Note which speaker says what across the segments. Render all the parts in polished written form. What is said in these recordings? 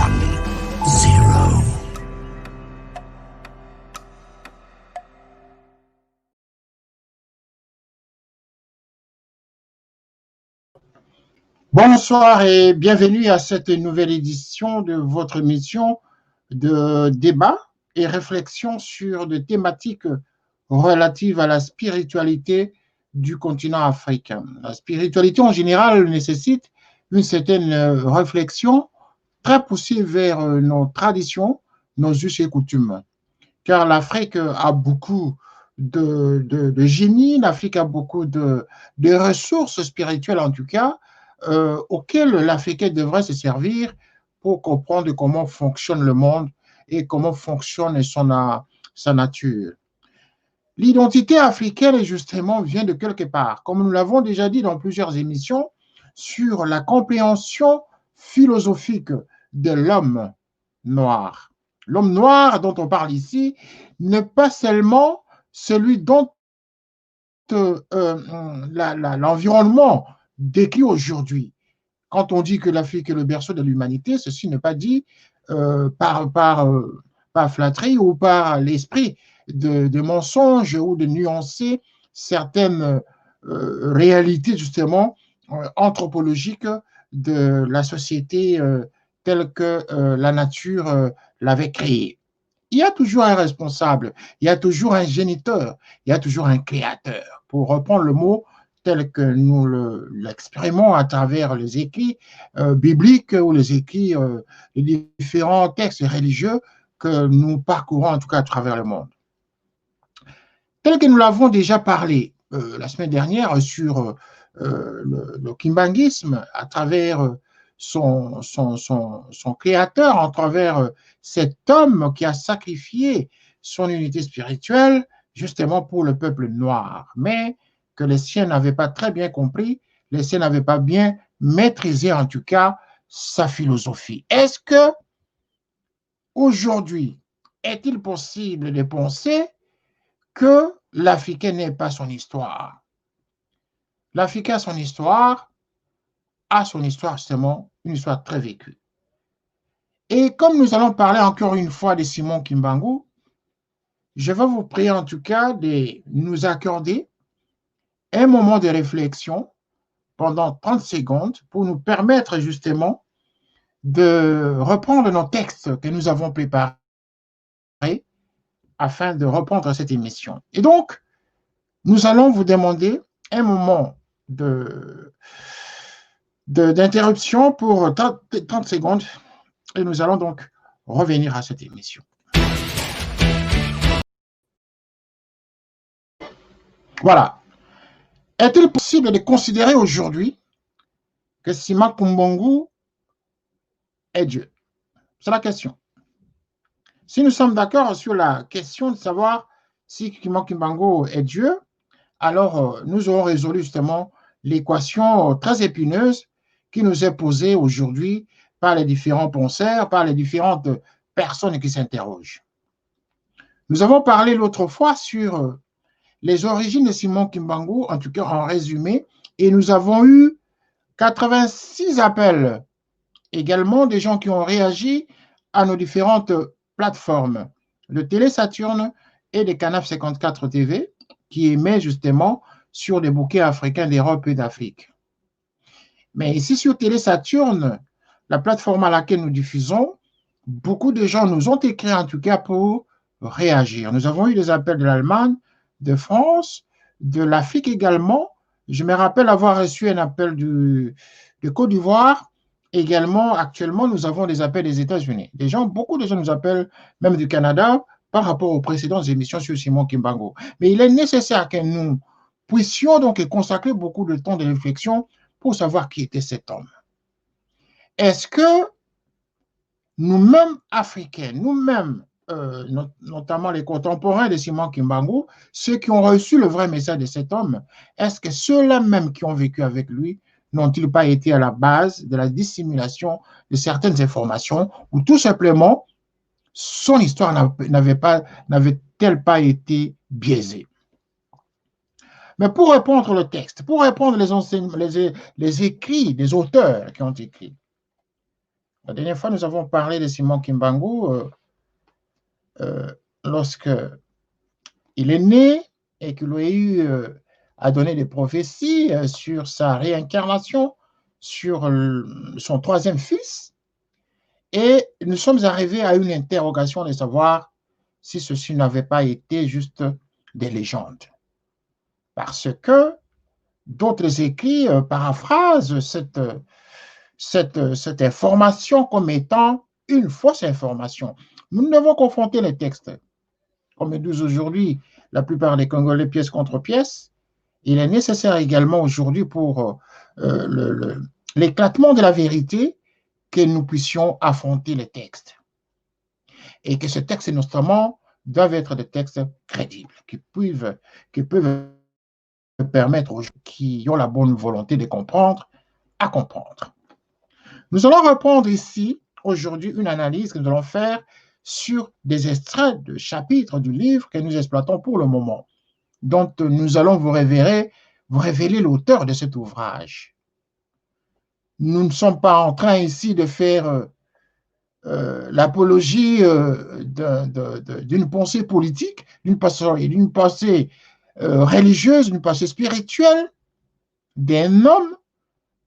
Speaker 1: 0.
Speaker 2: Bonsoir et bienvenue à cette nouvelle édition de votre émission de débat et réflexion sur des thématiques relatives à la spiritualité du continent africain. La spiritualité en général nécessite une certaine réflexion très poussée vers nos traditions, nos us et coutumes. Car l'Afrique a beaucoup de génie, l'Afrique a beaucoup de ressources spirituelles en tout cas, auxquelles l'Africain devrait se servir pour comprendre comment fonctionne le monde et comment fonctionne sa nature. L'identité africaine, justement, vient de quelque part, comme nous l'avons déjà dit dans plusieurs émissions, sur la compréhension philosophique de l'homme noir. L'homme noir dont on parle ici n'est pas seulement celui dont l'environnement décrit aujourd'hui. Quand on dit que l'Afrique est le berceau de l'humanité, ceci n'est pas dit par flatterie ou par l'esprit de mensonges ou de nuancer certaines réalités justement anthropologiques de la société telle que la nature l'avait créée. Il y a toujours un responsable, il y a toujours un géniteur, il y a toujours un créateur. Pour reprendre le mot tel que nous l'exprimons à travers les écrits bibliques ou les différents textes religieux que nous parcourons en tout cas à travers le monde. Tel que nous l'avons déjà parlé la semaine dernière sur le kimbanguisme à travers son créateur, à travers cet homme qui a sacrifié son unité spirituelle justement pour le peuple noir, mais que les siens n'avaient pas très bien compris, les siens n'avaient pas bien maîtrisé en tout cas sa philosophie. Est-ce que aujourd'hui, est-il possible de penser que l'Africain n'ait pas son histoire? L'Africain a son histoire justement, une histoire très vécue. Et comme nous allons parler encore une fois de Simon Kimbangu, je vais vous prier en tout cas de nous accorder un moment de réflexion pendant 30 secondes pour nous permettre justement de reprendre nos textes que nous avons préparés afin de reprendre cette émission. Et donc, nous allons vous demander un moment d'interruption pour 30 secondes et nous allons donc revenir à cette émission. Voilà. Est-il possible de considérer aujourd'hui que Simon Kimbangu est Dieu? C'est la question. Si nous sommes d'accord sur la question de savoir si Simon Kimbangu est Dieu, alors nous aurons résolu justement l'équation très épineuse qui nous est posée aujourd'hui par les différents penseurs, par les différentes personnes qui s'interrogent. Nous avons parlé l'autre fois sur les origines de Simon Kimbangu, en tout cas en résumé, et nous avons eu 86 appels, également des gens qui ont réagi à nos différentes plateformes de Télé Saturne et de Canap 54 TV, qui émet justement sur les bouquets africains d'Europe et d'Afrique. Mais ici sur Télé Saturne, la plateforme à laquelle nous diffusons, beaucoup de gens nous ont écrit en tout cas pour réagir. Nous avons eu des appels de l'Allemagne, de France, de l'Afrique également. Je me rappelle avoir reçu un appel de Côte d'Ivoire. Également, actuellement, nous avons des appels des États-Unis. Beaucoup de gens nous appellent, même du Canada, par rapport aux précédentes émissions sur Simon Kimbangu. Mais il est nécessaire que nous puissions donc consacrer beaucoup de temps de réflexion pour savoir qui était cet homme. Est-ce que nous-mêmes, Africains, nous-mêmes, notamment les contemporains de Simon Kimbangu, ceux qui ont reçu le vrai message de cet homme, est-ce que ceux-là même qui ont vécu avec lui n'ont-ils pas été à la base de la dissimulation de certaines informations ou tout simplement son histoire n'avait-elle pas été biaisée? Mais pour répondre au texte, pour répondre les écrits des auteurs qui ont écrit, La dernière fois, nous avons parlé de Simon Kimbangu lorsque il est né et qu'il a eu à donner des prophéties sur sa réincarnation, sur son troisième fils. Et nous sommes arrivés à une interrogation de savoir si ceci n'avait pas été juste des légendes. Parce que d'autres écrits paraphrasent cette information comme étant une fausse information. Nous devons confronter les textes. Comme ils disent aujourd'hui, la plupart des Congolais pièce contre pièce. Il est nécessaire également aujourd'hui pour l'éclatement de la vérité que nous puissions affronter les textes. Et que ces textes, notamment, doivent être des textes crédibles, qui peuvent permettre aux gens qui ont la bonne volonté de comprendre, à comprendre. Nous allons reprendre ici, aujourd'hui, une analyse que nous allons faire sur des extraits de chapitres du livre que nous exploitons pour le moment, dont nous allons vous révéler l'auteur de cet ouvrage. Nous ne sommes pas en train ici de faire l'apologie d'une pensée politique, d'une pensée religieuse, d'une pensée spirituelle d'un homme,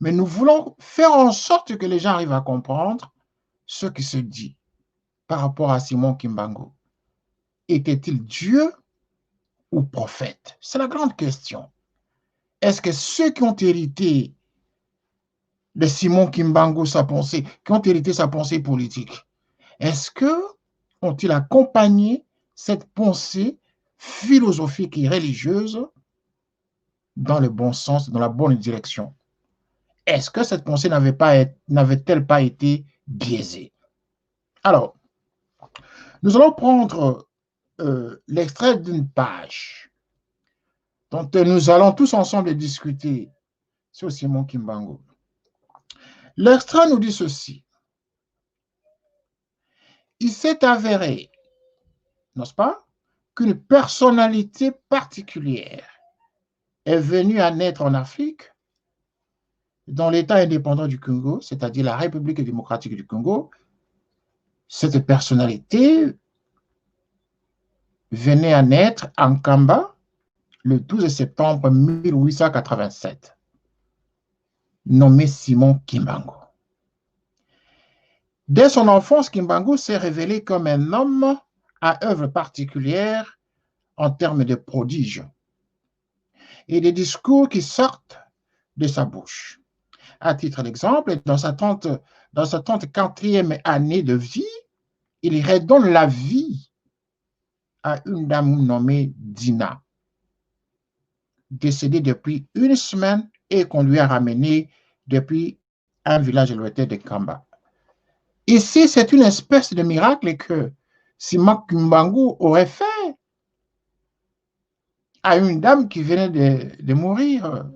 Speaker 2: mais nous voulons faire en sorte que les gens arrivent à comprendre ce qui se dit par rapport à Simon Kimbangu. Était-il Dieu ou prophète? C'est la grande question. Est-ce que ceux qui ont hérité de Simon Kimbangu, qui ont hérité sa pensée politique, est-ce que ont-ils accompagné cette pensée philosophique et religieuse dans le bon sens, dans la bonne direction? Est-ce que cette pensée n'avait-elle pas été biaisée? Alors, nous allons prendre l'extrait d'une page dont nous allons tous ensemble discuter sur Simon Kimbangu. L'extrait nous dit ceci. Il s'est avéré, n'est-ce pas, qu'une personnalité particulière est venue à naître en Afrique, dans l'État indépendant du Congo, c'est-à-dire la République démocratique du Congo. Cette personnalité venait à naître en Kamba le 12 septembre 1887, nommé Simon Kimbangu. Dès son enfance, Kimbangu s'est révélé comme un homme à œuvre particulière en termes de prodige et des discours qui sortent de sa bouche. À titre d'exemple, dans sa 34e année de vie, il redonne la vie à une dame nommée Dina, décédée depuis une semaine et qu'on lui a ramenée depuis un village lointain de Kamba. Ici, c'est une espèce de miracle que Simon Kimbangu aurait fait à une dame qui venait de mourir.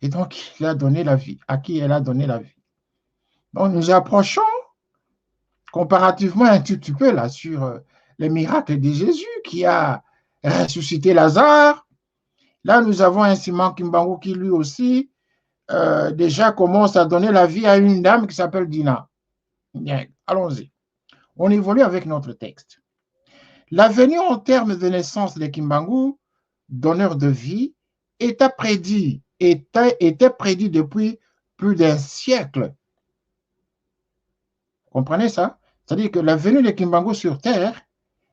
Speaker 2: Et donc, il a donné la vie, à qui elle a donné la vie. Donc, nous approchons comparativement un tout petit peu là sur les miracles de Jésus qui a ressuscité Lazare. Là, nous avons un Simon Kimbangu qui lui aussi déjà commence à donner la vie à une dame qui s'appelle Dina. Bien, allons-y. On évolue avec notre texte. La venue en termes de naissance de Kimbangu, donneur de vie, était prédit depuis plus d'un siècle. Comprenez ça? C'est-à-dire que la venue de Kimbangu sur Terre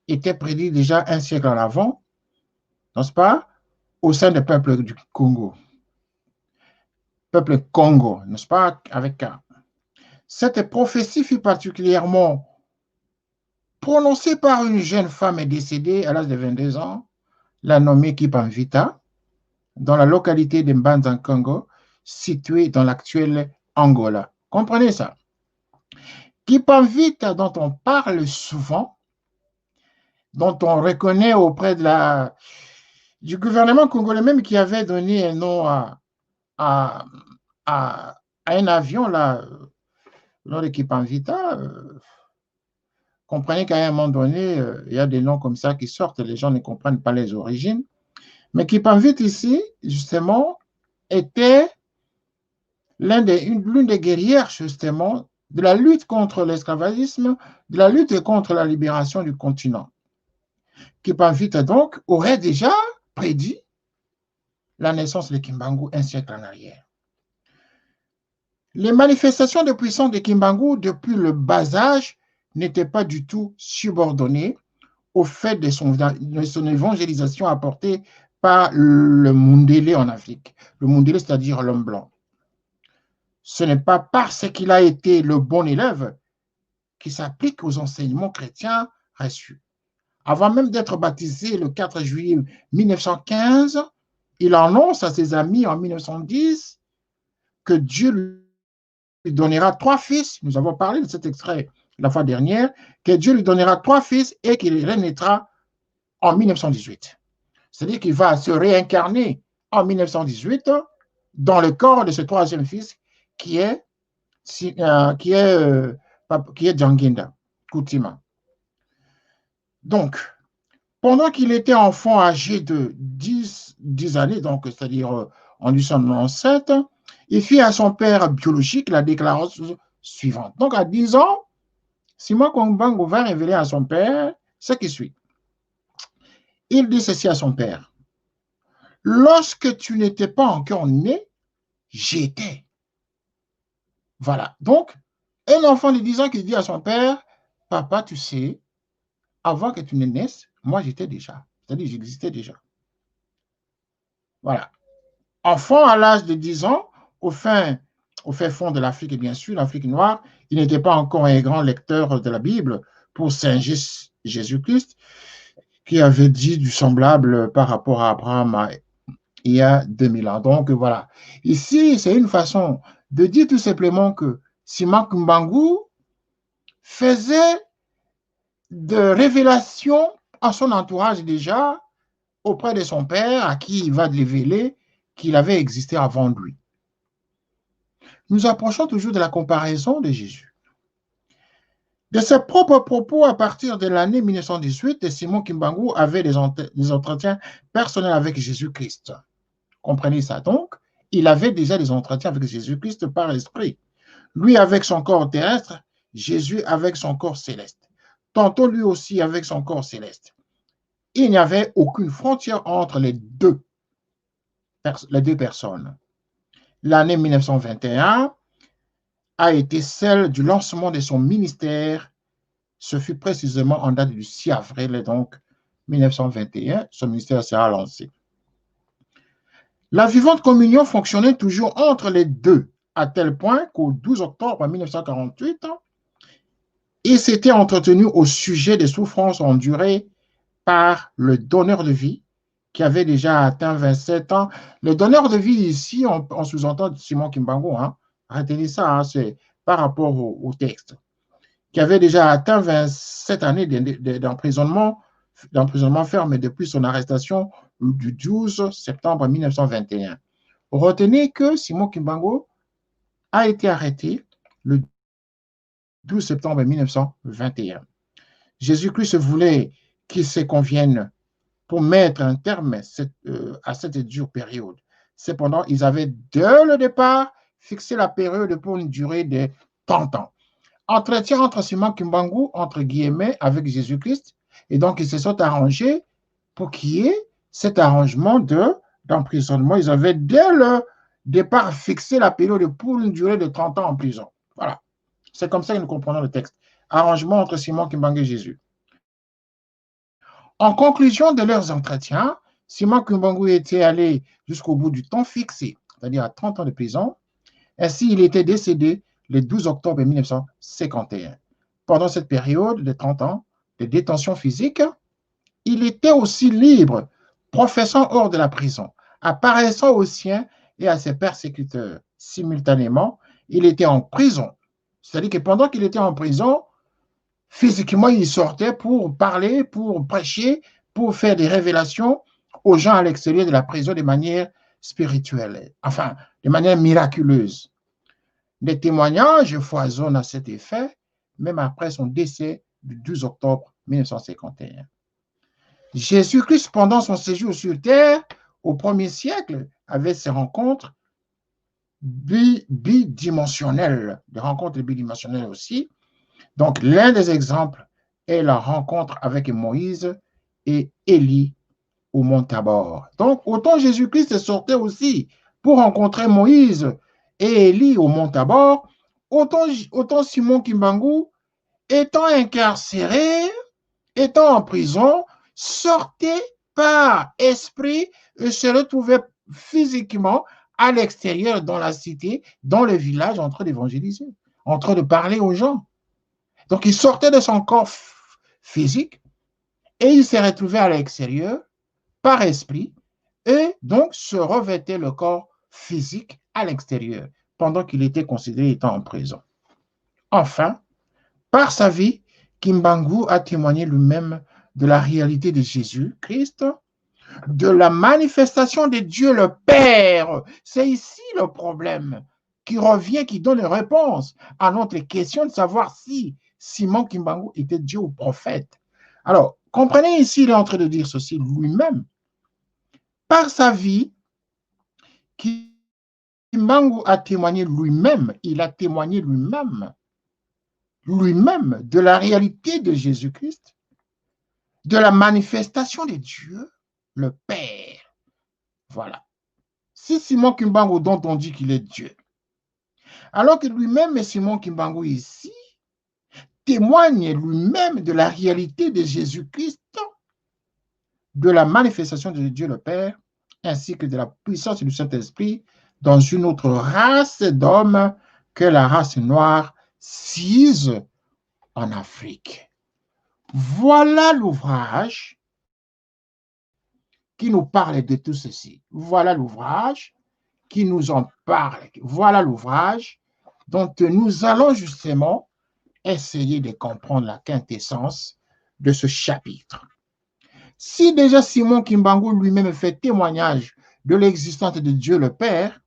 Speaker 2: était prédit déjà un siècle en avant, n'est-ce pas, au sein du peuple du Congo. Peuple Congo, n'est-ce pas, avec K. Cette prophétie fut particulièrement prononcée par une jeune femme décédée à l'âge de 22 ans, la nommée Kipamvita, dans la localité de Mbanza-Congo, située dans l'actuel Angola. Comprenez ça? Kipamvita, dont on parle souvent, dont on reconnaît auprès du gouvernement congolais même qui avait donné un nom à un avion, là, lors de Kipamvita, comprenez qu'à un moment donné, il y a des noms comme ça qui sortent, les gens ne comprennent pas les origines. Mais Kipamvita ici, justement, était l'une des guerrières, justement, de la lutte contre l'esclavagisme, de la lutte contre la libération du continent. Kipavita, donc, aurait déjà prédit la naissance de Kimbangu un siècle en arrière. Les manifestations de puissance de Kimbangu depuis le bas âge n'étaient pas du tout subordonnées au fait de son évangélisation apportée par le Mundélé en Afrique. Le Mundélé, c'est-à-dire l'homme blanc. Ce n'est pas parce qu'il a été le bon élève qui s'applique aux enseignements chrétiens reçus. Avant même d'être baptisé le 4 juillet 1915, il annonce à ses amis en 1910 que Dieu lui donnera 3 fils. Nous avons parlé de cet extrait la fois dernière, que Dieu lui donnera 3 fils et qu'il renaîtra en 1918. C'est-à-dire qu'il va se réincarner en 1918 dans le corps de ce troisième fils qui est Djanginda Koutima. Donc, pendant qu'il était enfant âgé de 10 années, donc c'est-à-dire en 1897, il fit à son père biologique la déclaration suivante. Donc, à 10 ans, Simon Kimbangu va révéler à son père ce qui suit. Il dit ceci à son père. Lorsque tu n'étais pas encore né, j'étais. Voilà. Donc, un enfant de 10 ans qui dit à son père, papa, tu sais, avant que tu ne naisses, moi j'étais déjà. C'est-à-dire, j'existais déjà. Voilà. Enfant à l'âge de 10 ans, au fin fond de l'Afrique, et bien sûr, l'Afrique noire, il n'était pas encore un grand lecteur de la Bible pour Saint Jésus-Christ, qui avait dit du semblable par rapport à Abraham il y a 2000 ans. Donc voilà. Ici, c'est une façon de dire tout simplement que Simon Kimbangu faisait de révélations à son entourage déjà auprès de son père, à qui il va révéler qu'il avait existé avant lui. Nous approchons toujours de la comparaison de Jésus. De ses propres propos, à partir de l'année 1918, Simon Kimbangu avait des entretiens personnels avec Jésus-Christ. Comprenez ça donc? Il avait déjà des entretiens avec Jésus-Christ par l'esprit. Lui avec son corps terrestre, Jésus avec son corps céleste. Tantôt lui aussi avec son corps céleste. Il n'y avait aucune frontière entre les deux personnes. L'année 1921 a été celle du lancement de son ministère. Ce fut précisément en date du 6 avril, donc 1921, son ministère sera lancé. La vivante communion fonctionnait toujours entre les deux, à tel point qu'au 12 octobre 1948, il s'était entretenu au sujet des souffrances endurées par le donneur de vie, qui avait déjà atteint 27 ans. Le donneur de vie ici, on sous-entend Simon Kimbangu, retenez ça, c'est par rapport au texte, qui avait déjà atteint 27 années d'emprisonnement ferme depuis son arrestation du 12 septembre 1921. Retenez que Simon Kimbangu a été arrêté le 12 septembre 1921. Jésus-Christ voulait qu'il se convienne pour mettre un terme à cette dure période. Cependant, ils avaient dès le départ fixé la période pour une durée de 30 ans. Entretien entre Simon Kimbangu, entre guillemets, avec Jésus-Christ, et donc ils se sont arrangés pour qu'il y ait cet arrangement d'emprisonnement. Ils avaient dès le départ fixé la période pour une durée de 30 ans en prison. Voilà. C'est comme ça que nous comprenons le texte. Arrangement entre Simon Kimbangu et Jésus. En conclusion de leurs entretiens, Simon Kimbangu était allé jusqu'au bout du temps fixé, c'est-à-dire à 30 ans de prison. Ainsi, il était décédé le 12 octobre 1951. Pendant cette période de 30 ans de détention physique, il était aussi libre, professant hors de la prison, apparaissant aux siens et à ses persécuteurs. Simultanément, il était en prison. C'est-à-dire que pendant qu'il était en prison, physiquement, il sortait pour parler, pour prêcher, pour faire des révélations aux gens à l'extérieur de la prison de manière spirituelle, enfin, de manière miraculeuse. Des témoignages foisonnent à cet effet, même après son décès du 12 octobre 1951. Jésus-Christ, pendant son séjour sur terre, au 1er siècle, avait ses rencontres bidimensionnelles, des rencontres bidimensionnelles aussi. Donc, l'un des exemples est la rencontre avec Moïse et Élie au mont Tabor. Donc, autant Jésus-Christ sortait aussi pour rencontrer Moïse et Élie au mont Tabor, autant Simon Kimbangu, étant incarcéré, étant en prison, sortait par esprit et se retrouvait physiquement à l'extérieur, dans la cité, dans le village, en train d'évangéliser, en train de parler aux gens. Donc, il sortait de son corps physique et il s'est retrouvé à l'extérieur par esprit et donc se revêtait le corps physique à l'extérieur pendant qu'il était considéré étant en prison. Enfin, par sa vie, Kimbangu a témoigné lui-même de la réalité de Jésus-Christ, de la manifestation de Dieu le Père. C'est ici le problème qui revient, qui donne réponse à notre question de savoir si Simon Kimbangu était Dieu ou prophète. Alors, comprenez ici, il est en train de dire ceci lui-même. Par sa vie, Kimbangu a témoigné lui-même, il a témoigné lui-même de la réalité de Jésus-Christ, de la manifestation de Dieu, le Père. Voilà. Si Simon Kimbangu, dont on dit qu'il est Dieu, alors que lui-même, Simon Kimbangu ici, témoigne lui-même de la réalité de Jésus-Christ, de la manifestation de Dieu le Père, ainsi que de la puissance du Saint-Esprit dans une autre race d'hommes que la race noire sise en Afrique. Voilà l'ouvrage qui nous parle de tout ceci. Voilà l'ouvrage qui nous en parle. Voilà l'ouvrage dont nous allons justement essayer de comprendre la quintessence de ce chapitre. Si déjà Simon Kimbangu lui-même fait témoignage de l'existence de Dieu le Père,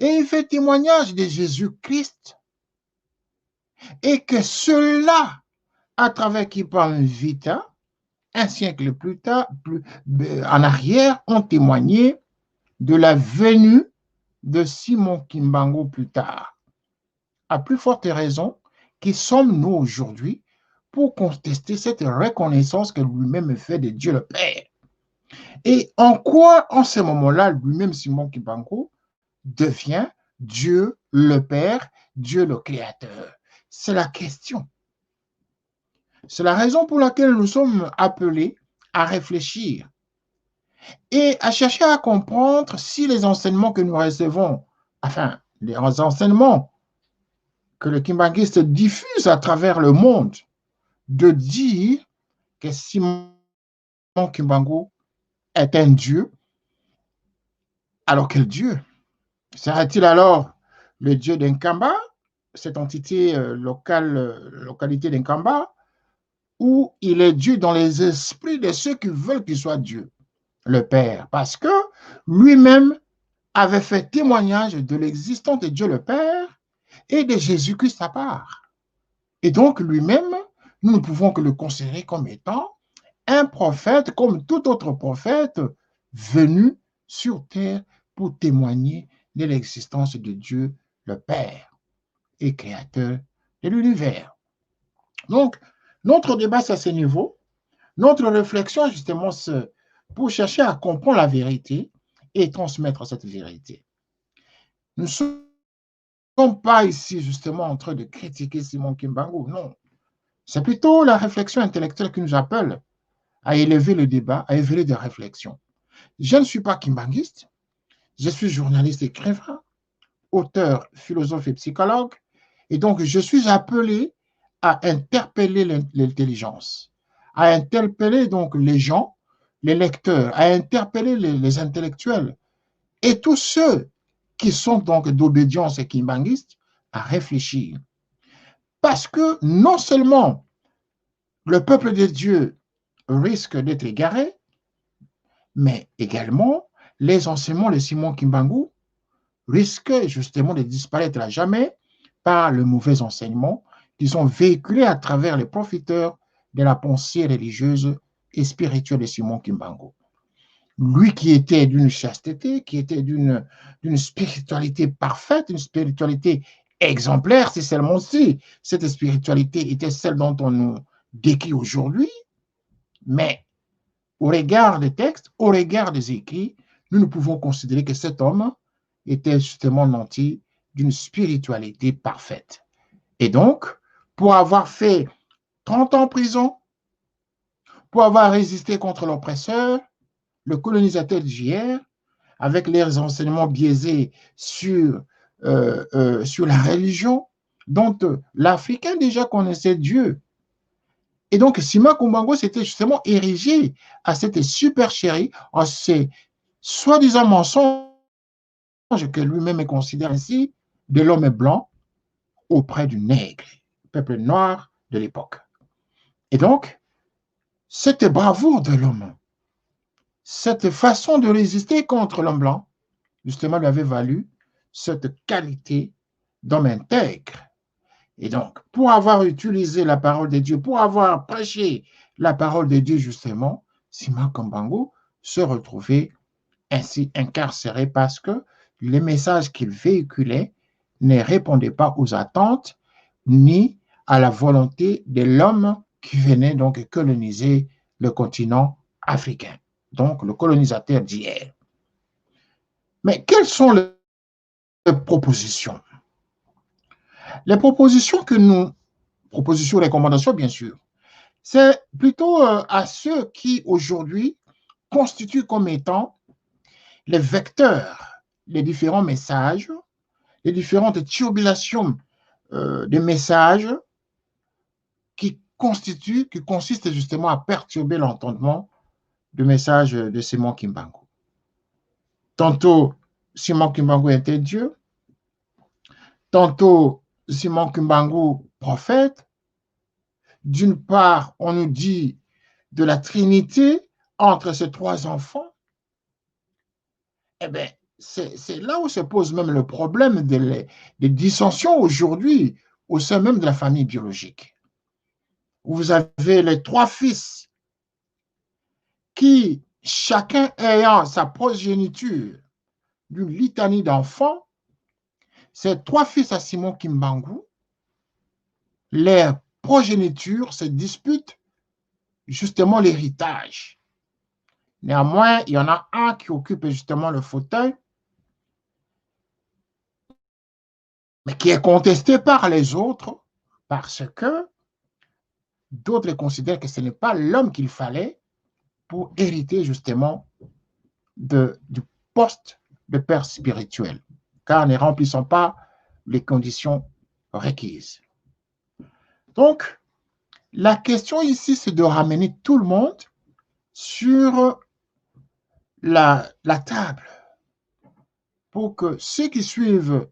Speaker 2: et il fait témoignage de Jésus-Christ, et que cela, à travers Kipang Vita, un siècle plus tard, en arrière, ont témoigné de la venue de Simon Kimbangu plus tard. À plus forte raison, qui sommes-nous aujourd'hui pour contester cette reconnaissance que lui-même fait de Dieu le Père? Et en quoi, en ce moment-là, lui-même, Simon Kimbangu, devient Dieu le Père, Dieu le Créateur? C'est la question. C'est la raison pour laquelle nous sommes appelés à réfléchir et à chercher à comprendre si les enseignements que nous recevons, enfin, les enseignements que le kimbanguiste diffuse à travers le monde, de dire que Simon Kimbangu est un Dieu, alors quel Dieu? Serait-il alors le Dieu d'Inkamba, cette entité localité d'Inkamba, ou il est Dieu dans les esprits de ceux qui veulent qu'il soit Dieu, le Père, parce que lui-même avait fait témoignage de l'existence de Dieu le Père et de Jésus-Christ à part. Et donc lui-même, nous ne pouvons que le considérer comme étant un prophète, comme tout autre prophète venu sur terre pour témoigner de l'existence de Dieu le Père et créateur de l'univers. Donc, notre débat, c'est à ce niveau. Notre réflexion, justement, c'est pour chercher à comprendre la vérité et transmettre cette vérité. Nous ne sommes pas ici, justement, en train de critiquer Simon Kimbangu, non. C'est plutôt la réflexion intellectuelle qui nous appelle à élever le débat, à élever des réflexions. Je ne suis pas kimbanguiste, je suis journaliste écrivain, auteur, philosophe et psychologue, et donc je suis appelé à interpeller l'intelligence, à interpeller donc les gens, les lecteurs, à interpeller les intellectuels et tous ceux qui sont donc d'obédience et kimbanguistes à réfléchir. Parce que non seulement le peuple de Dieu risque d'être égaré, mais également les enseignements de Simon Kimbangu risquent justement de disparaître à jamais par le mauvais enseignement qui sont véhiculés à travers les profiteurs de la pensée religieuse et spirituelle de Simon Kimbangu. lui qui était d'une chasteté, qui était d'une spiritualité parfaite, une spiritualité exemplaire, c'est seulement si cette spiritualité était celle dont on nous décrit aujourd'hui, mais au regard des textes, au regard des écrits, nous ne pouvons considérer que cet homme était justement nanti d'une spiritualité parfaite. Et donc, pour avoir fait 30 ans en prison, pour avoir résisté contre l'oppresseur, le colonisateur d'hier, avec leurs enseignements biaisés sur la religion, dont l'Africain déjà connaissait Dieu. Et donc, Sima Kumbango s'était justement érigé à cette supercherie en ces soi-disant mensonges que lui-même considère ainsi de l'homme blanc auprès du nègre, peuple noir de l'époque. Et donc, cette bravoure de l'homme, cette façon de résister contre l'homme blanc, justement, lui avait valu cette qualité d'homme intègre. Et donc, pour avoir utilisé la parole de Dieu, pour avoir prêché la parole de Dieu, justement, Sima Kumbango se retrouvait ainsi incarcéré parce que les messages qu'il véhiculait ne répondaient pas aux attentes ni à la volonté de l'homme qui venait donc coloniser le continent africain, donc le colonisateur d'hier. Mais quelles sont les propositions? Les propositions que nous, propositions, recommandations bien sûr, c'est plutôt à ceux qui aujourd'hui constituent comme étant les vecteurs des différents messages, les différentes turbulations des messages qui consistent justement à perturber l'entendement du message de Simon Kimbangu. Tantôt, Simon Kimbangu était Dieu, tantôt, Simon Kimbangu prophète. D'une part, on nous dit de la Trinité entre ces trois enfants. Eh bien, c'est là où se pose même le problème des dissensions aujourd'hui au sein même de la famille biologique. Vous avez les trois fils qui, chacun ayant sa progéniture d'une litanie d'enfants, ces trois fils à Simon Kimbangu, leur progéniture se dispute justement l'héritage. Néanmoins, il y en a un qui occupe justement le fauteuil, mais qui est contesté par les autres parce que d'autres considèrent que ce n'est pas l'homme qu'il fallait pour hériter justement du poste de père spirituel, car ne remplissant pas les conditions requises. Donc, la question ici, c'est de ramener tout le monde sur la table pour que ceux qui suivent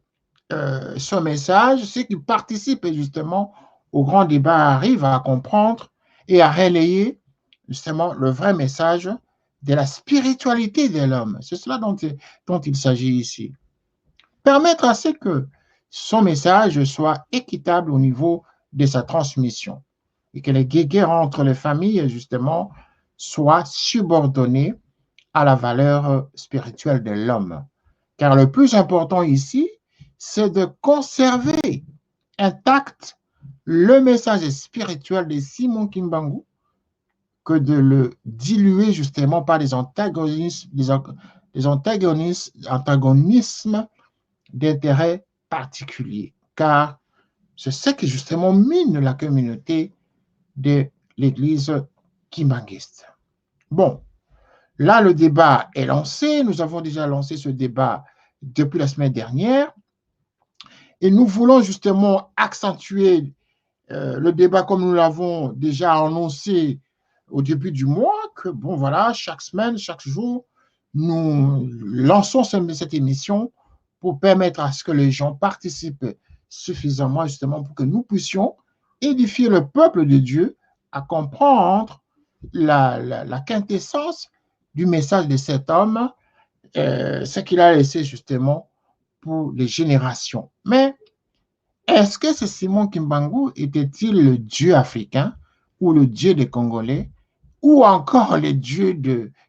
Speaker 2: ce message, ceux qui participent justement au grand débat arrivent à comprendre et à relayer justement le vrai message de la spiritualité de l'homme. C'est cela dont il s'agit ici. Permettre à ce que son message soit équitable au niveau de sa transmission et que les guéguerres entre les familles, justement, soient subordonnées à la valeur spirituelle de l'homme. Car le plus important ici, c'est de conserver intact le message spirituel de Simon Kimbangu que de le diluer justement par des antagonismes d'intérêt particulier. Car c'est ce qui justement mine la communauté de l'Église kimbanguiste. Bon, là, le débat est lancé. Nous avons déjà lancé ce débat depuis la semaine dernière. Et nous voulons justement accentuer le débat comme nous l'avons déjà annoncé au début du mois, que bon, voilà, chaque semaine, chaque jour, nous lançons cette émission pour permettre à ce que les gens participent suffisamment justement pour que nous puissions édifier le peuple de Dieu à comprendre la quintessence du message de cet homme, ce qu'il a laissé justement pour les générations. Mais est-ce que ce Simon Kimbangu était-il le Dieu africain ou le Dieu des Congolais? ou encore les dieux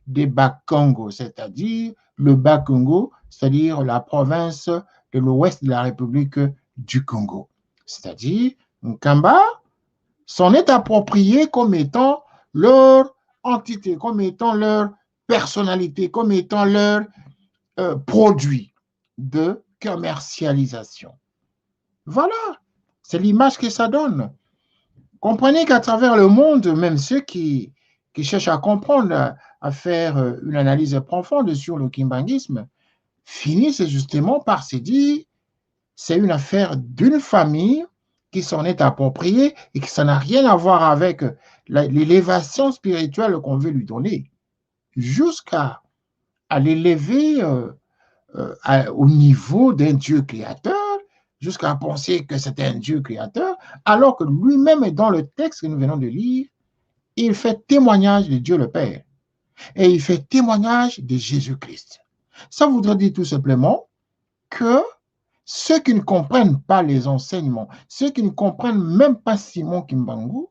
Speaker 2: des Bas-Congo, c'est-à-dire le Bas-Congo, c'est-à-dire la province de l'ouest de la République du Congo. C'est-à-dire, Nkamba s'en est approprié comme étant leur entité, comme étant leur personnalité, comme étant leur produit de commercialisation. Voilà, c'est l'image que ça donne. Comprenez qu'à travers le monde, même ceux qui cherchent à comprendre, à faire une analyse profonde sur le kimbanguisme, finissent justement par se dire c'est une affaire d'une famille qui s'en est appropriée et que ça n'a rien à voir avec l'élévation spirituelle qu'on veut lui donner, jusqu'à l'élever au niveau d'un Dieu créateur, jusqu'à penser que c'est un Dieu créateur, alors que lui-même, dans le texte que nous venons de lire, il fait témoignage de Dieu le Père et il fait témoignage de Jésus-Christ. Ça voudrait dire tout simplement que ceux qui ne comprennent pas les enseignements, ceux qui ne comprennent même pas Simon Kimbangu,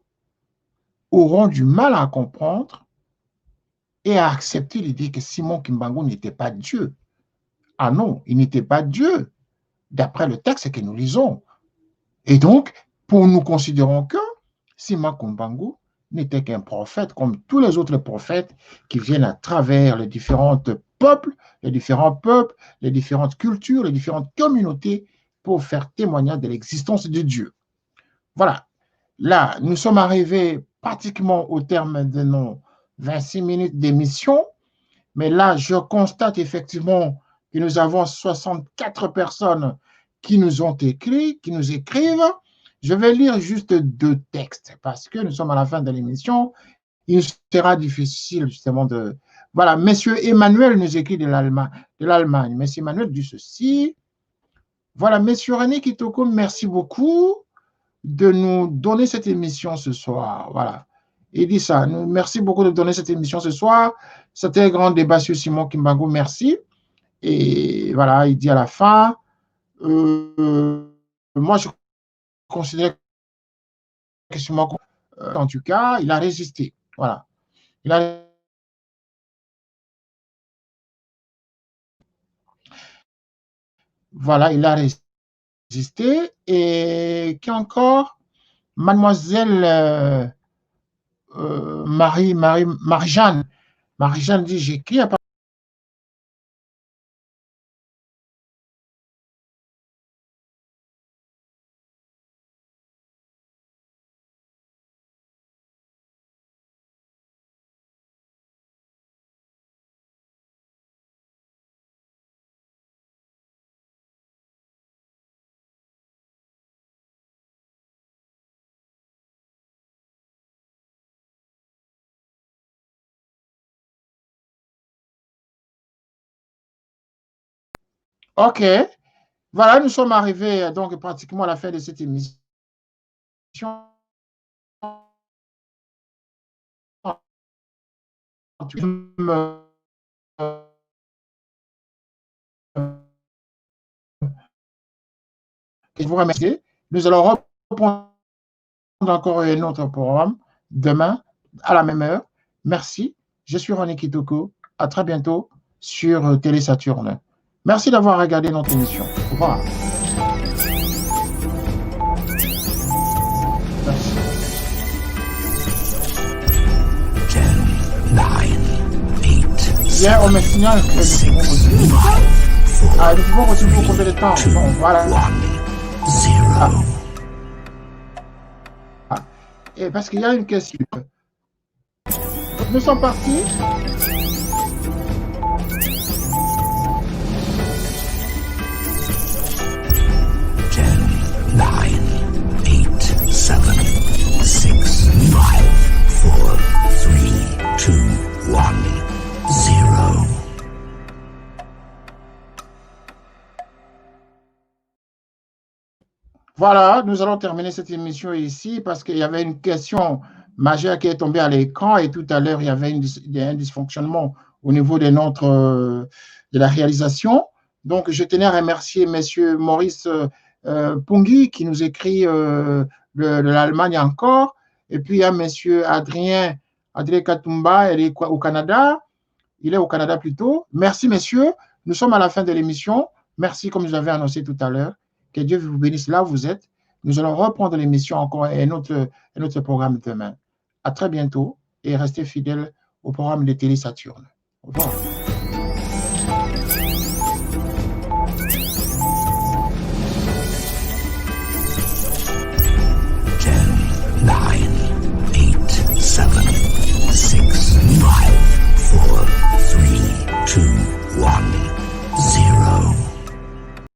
Speaker 2: auront du mal à comprendre et à accepter l'idée que Simon Kimbangu n'était pas Dieu. Ah non, il n'était pas Dieu, d'après le texte que nous lisons. Et donc, nous considérons que Simon Kimbangu n'était qu'un prophète, comme tous les autres prophètes qui viennent à travers les différents peuples, les différentes cultures, les différentes communautés pour faire témoignage de l'existence de Dieu. Voilà. Là, nous sommes arrivés pratiquement au terme de nos 26 minutes d'émission, mais là, je constate effectivement que nous avons 64 personnes qui nous ont écrit, qui nous écrivent. Je vais lire juste 2 textes parce que nous sommes à la fin de l'émission. Il sera difficile justement de... Voilà, Monsieur Emmanuel nous écrit de l'Allemagne. Monsieur Emmanuel dit ceci. Voilà, Monsieur René Kitoko, merci beaucoup de nous donner cette émission ce soir. Voilà. Il dit ça. Merci beaucoup de donner cette émission ce soir. C'était un grand débat sur Simon Kimbangu. Merci. Et voilà, il dit à la fin, moi, je considère que Simon, en tout cas, il a résisté. Voilà. Il a résisté. Et qui encore? Mademoiselle Marie-Jeanne. Marie-Jeanne dit, j'écris à OK. Voilà, nous sommes arrivés donc pratiquement à la fin de cette émission. Je vous remercie. Nous allons reprendre encore un autre programme demain à la même heure. Merci. Je suis René Kitoko. À très bientôt sur Télé Saturne. Merci d'avoir regardé notre émission. Au revoir. Merci.
Speaker 1: 10, 9, 8,
Speaker 2: Hier, on me signale que nous pouvons aussi pour combien de temps? Bon, voilà.
Speaker 1: 0.
Speaker 2: Et parce qu'il y a une question. Nous sommes partis. Voilà, nous allons terminer cette émission ici parce qu'il y avait une question majeure qui est tombée à l'écran et tout à l'heure, il y avait un dysfonctionnement au niveau de de la réalisation. Donc, je tenais à remercier M. Maurice Pungui qui nous écrit de l'Allemagne encore. Et puis, il y a M. Adrien Adrien Katumba, elle est au Canada. Il est au Canada plutôt. Merci, messieurs. Nous sommes à la fin de l'émission. Merci, comme je l'avais annoncé tout à l'heure. Que Dieu vous bénisse là où vous êtes. Nous allons reprendre l'émission encore et notre programme demain. À très bientôt et restez fidèles au programme de Télé Saturne. Au revoir.
Speaker 1: 6, 5, 4, 3, 2, 1, 0.